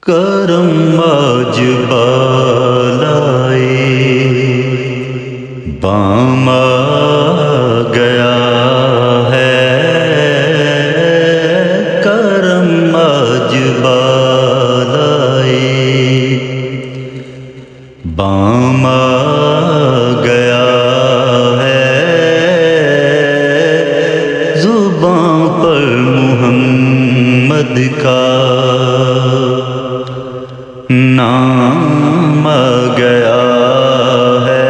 کرم آج بالائے بام آ گیا ہے، کرم آج بالائے بام آ گیا ہے، زباں پر محمد کا نام آ گیا ہے،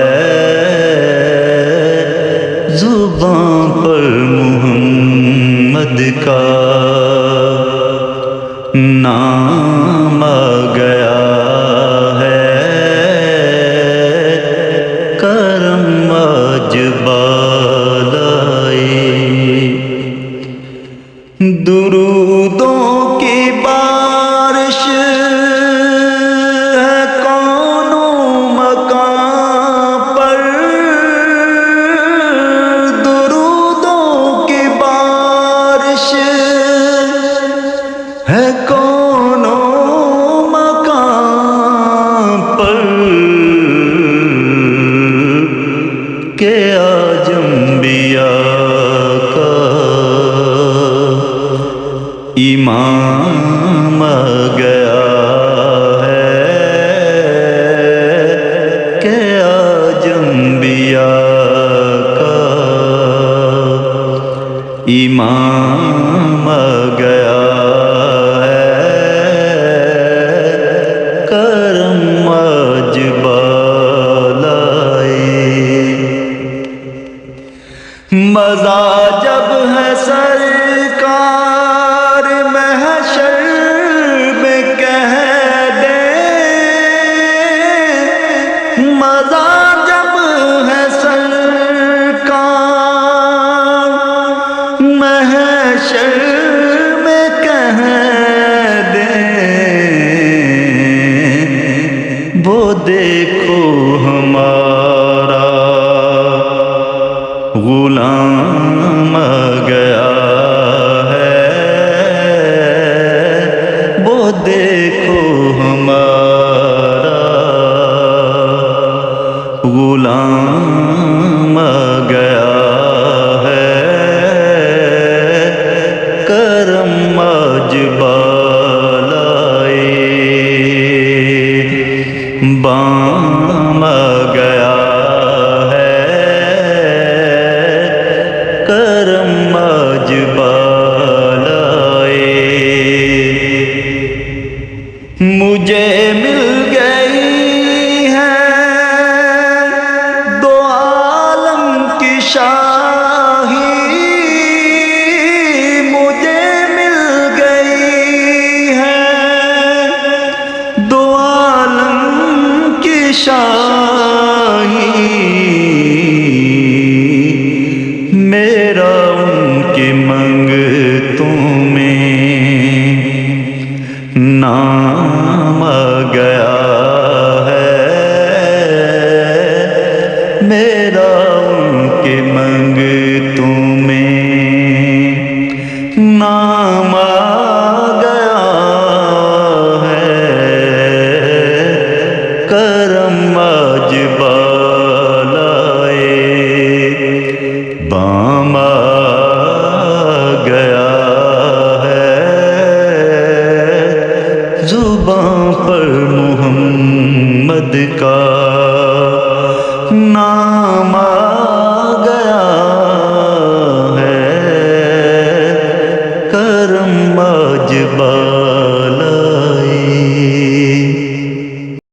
زباں پر محمد کا نام آ گیا ہے، کرم آج بالائے درودوں کی بارش ہے کونوں مقام پر کہ آج انبیاء کا امام آ گیا ہے، کہ آج انبیاء کا امام آ گیا، کرم آج بالائے مزہ جب ہے سرکار محشر میں کہہ دے، مزہ جب ہے سرکار محشر میں کہہ دے، وہ دیکھو ہمارا غلام آ گیا ہے، وہ دیکھو ہمارا غلام آ گیا ہے، کرم آج بالائے بام آ گیا ہے، کرم آج بالائے مجھے مل گئی ہے دو عالم کی شاہی، مجھے مل گئی ہے دو عالم کی شاہی، میرا ان کی منگتوں میں نام آ گیا ہے، میرا ان کی منگتوں میں نام آ گیا ہے، کرم آج بالائے بام آ گیا ہے، زباں پر محمد کا نام آ گیا ہے، کرم آج بالائے